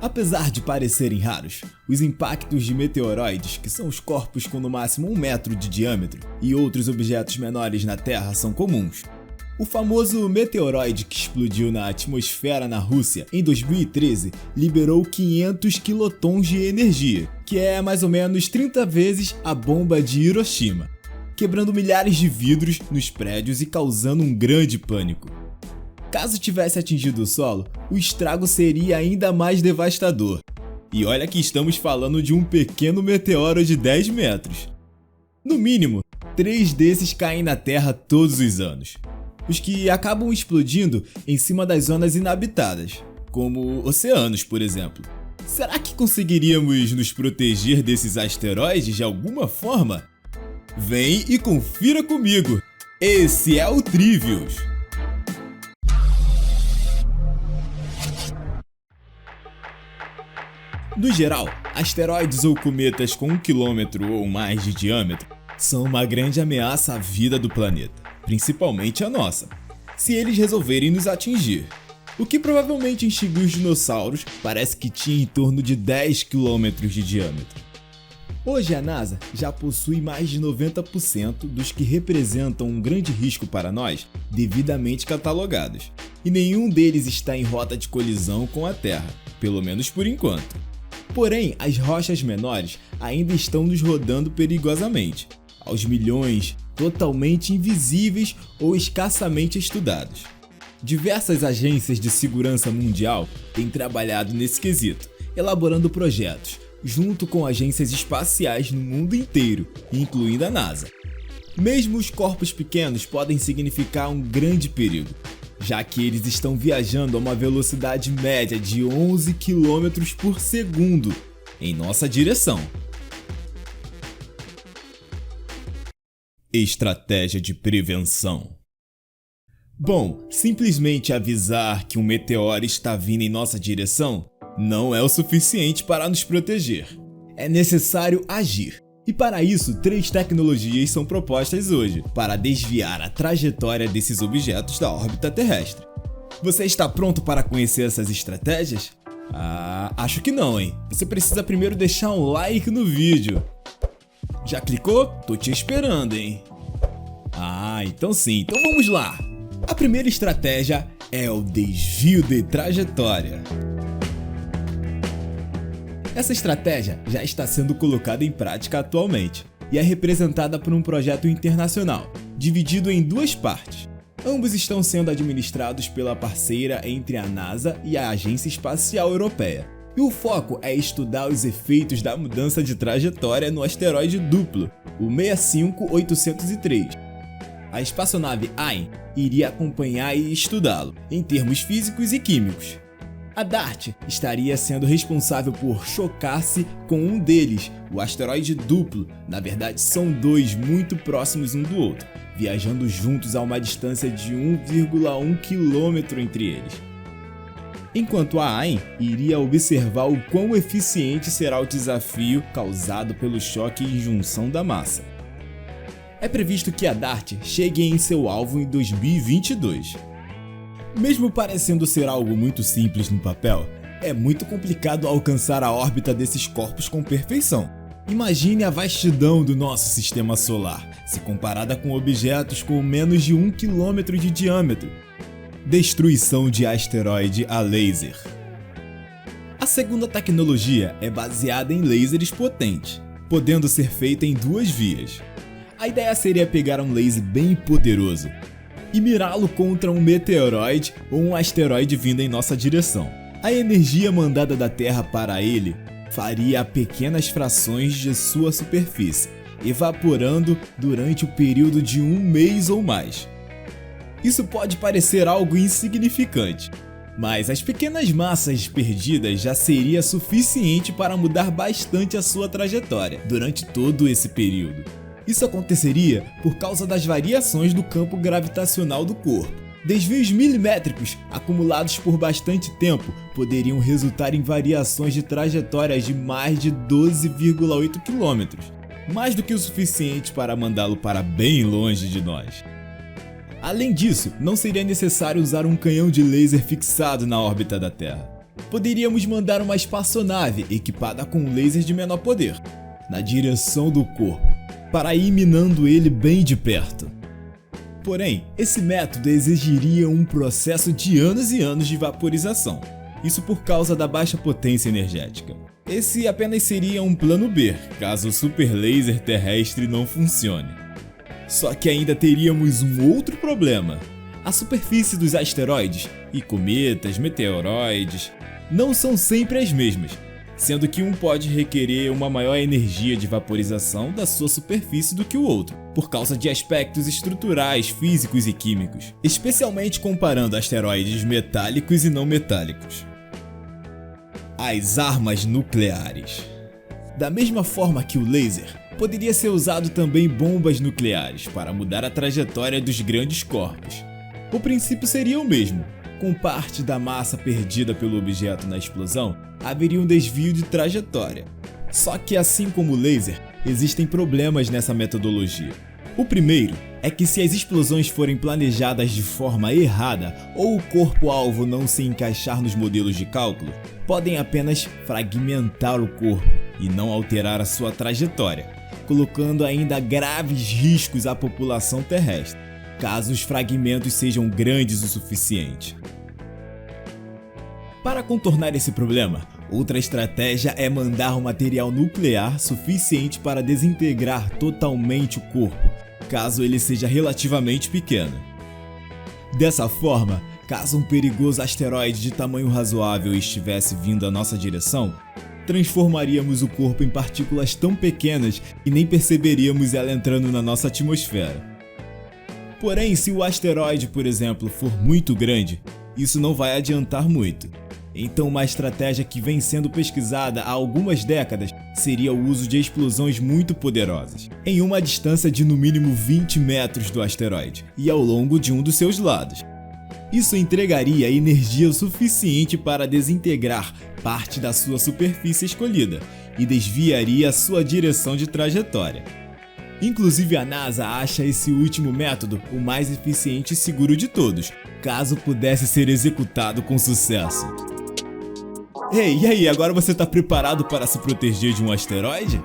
Apesar de parecerem raros, os impactos de meteoroides, que são os corpos com no máximo 1 metro de diâmetro, e outros objetos menores na Terra são comuns. O famoso meteoroide que explodiu na atmosfera na Rússia em 2013 liberou 500 quilotons de energia, que é mais ou menos 30 vezes a bomba de Hiroshima, quebrando milhares de vidros nos prédios e causando um grande pânico. Caso tivesse atingido o solo, o estrago seria ainda mais devastador. E olha que estamos falando de um pequeno meteoro de 10 metros. No mínimo, 3 desses caem na Terra todos os anos. Os que acabam explodindo em cima das zonas inabitadas, como oceanos, por exemplo. Será que conseguiríamos nos proteger desses asteroides de alguma forma? Vem e confira comigo! Esse é o Trivials! No geral, asteroides ou cometas com 1 km ou mais de diâmetro são uma grande ameaça à vida do planeta, principalmente a nossa, se eles resolverem nos atingir. O que provavelmente extinguiu os dinossauros parece que tinha em torno de 10 km de diâmetro. Hoje a NASA já possui mais de 90% dos que representam um grande risco para nós devidamente catalogados, e nenhum deles está em rota de colisão com a Terra, pelo menos por enquanto. Porém, as rochas menores ainda estão nos rodando perigosamente, aos milhões, totalmente invisíveis ou escassamente estudados. Diversas agências de segurança mundial têm trabalhado nesse quesito, elaborando projetos, junto com agências espaciais no mundo inteiro, incluindo a NASA. Mesmo os corpos pequenos podem significar um grande perigo, já que eles estão viajando a uma velocidade média de 11 km por segundo em nossa direção. Estratégia de prevenção. Bom, simplesmente avisar que um meteoro está vindo em nossa direção não é o suficiente para nos proteger. É necessário agir. E para isso, 3 tecnologias são propostas hoje para desviar a trajetória desses objetos da órbita terrestre. Você está pronto para conhecer essas estratégias? Acho que não, hein? Você precisa primeiro deixar um like no vídeo. Já clicou? Tô te esperando, hein? Então sim, então vamos lá! A primeira estratégia é o desvio de trajetória. Essa estratégia já está sendo colocada em prática atualmente e é representada por um projeto internacional, dividido em 2 partes. Ambos estão sendo administrados pela parceira entre a NASA e a Agência Espacial Europeia. E o foco é estudar os efeitos da mudança de trajetória no asteroide duplo, o 65803. A espaçonave AIM iria acompanhar e estudá-lo, em termos físicos e químicos. A DART estaria sendo responsável por chocar-se com um deles, o asteroide duplo. Na verdade, são 2 muito próximos um do outro, viajando juntos a uma distância de 1,1 km entre eles. Enquanto a AIM iria observar o quão eficiente será o desafio causado pelo choque e junção da massa. É previsto que a DART chegue em seu alvo em 2022. Mesmo parecendo ser algo muito simples no papel, é muito complicado alcançar a órbita desses corpos com perfeição. Imagine a vastidão do nosso sistema solar, se comparada com objetos com menos de 1 km de diâmetro. Destruição de asteroide a laser. A segunda tecnologia é baseada em lasers potentes, podendo ser feita em 2 vias. A ideia seria pegar um laser bem poderoso e mirá-lo contra um meteoroide ou um asteroide vindo em nossa direção. A energia mandada da Terra para ele faria pequenas frações de sua superfície, evaporando durante o período de 1 mês ou mais. Isso pode parecer algo insignificante, mas as pequenas massas perdidas já seria suficiente para mudar bastante a sua trajetória durante todo esse período. Isso aconteceria por causa das variações do campo gravitacional do corpo. Desvios milimétricos acumulados por bastante tempo poderiam resultar em variações de trajetórias de mais de 12,8 km, mais do que o suficiente para mandá-lo para bem longe de nós. Além disso, não seria necessário usar um canhão de laser fixado na órbita da Terra. poderíamos mandar uma espaçonave equipada com um laser de menor poder na direção do corpo, para ir minando ele bem de perto. Porém, esse método exigiria um processo de anos e anos de vaporização, isso por causa da baixa potência energética. Esse apenas seria um plano B, caso o super laser terrestre não funcione. Só que ainda teríamos um outro problema. A superfície dos asteroides e cometas, meteoroides, não são sempre as mesmas, sendo que um pode requerer uma maior energia de vaporização da sua superfície do que o outro, por causa de aspectos estruturais, físicos e químicos, especialmente comparando asteroides metálicos e não metálicos. As armas nucleares. Da mesma forma que o laser, poderia ser usado também bombas nucleares para mudar a trajetória dos grandes corpos. O princípio seria o mesmo. Com parte da massa perdida pelo objeto na explosão, haveria um desvio de trajetória. Só que, assim como o laser, existem problemas nessa metodologia. O primeiro é que, se as explosões forem planejadas de forma errada ou o corpo-alvo não se encaixar nos modelos de cálculo, podem apenas fragmentar o corpo e não alterar a sua trajetória, colocando ainda graves riscos à população terrestre, caso os fragmentos sejam grandes o suficiente. Para contornar esse problema, outra estratégia é mandar um material nuclear suficiente para desintegrar totalmente o corpo, caso ele seja relativamente pequeno. Dessa forma, caso um perigoso asteroide de tamanho razoável estivesse vindo à nossa direção, transformaríamos o corpo em partículas tão pequenas que nem perceberíamos ela entrando na nossa atmosfera. Porém, se o asteroide, por exemplo, for muito grande, isso não vai adiantar muito. Então, uma estratégia que vem sendo pesquisada há algumas décadas seria o uso de explosões muito poderosas, em uma distância de no mínimo 20 metros do asteroide e ao longo de um dos seus lados. Isso entregaria energia suficiente para desintegrar parte da sua superfície escolhida e desviaria a sua direção de trajetória. Inclusive, a NASA acha esse último método o mais eficiente e seguro de todos, caso pudesse ser executado com sucesso. Ei, e aí, agora você está preparado para se proteger de um asteroide?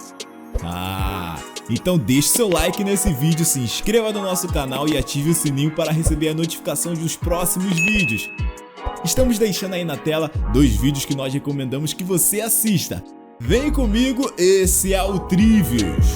Então deixe seu like nesse vídeo, se inscreva no nosso canal e ative o sininho para receber a notificação dos próximos vídeos. Estamos deixando aí na tela 2 vídeos que nós recomendamos que você assista. Vem comigo, esse é o Trivius.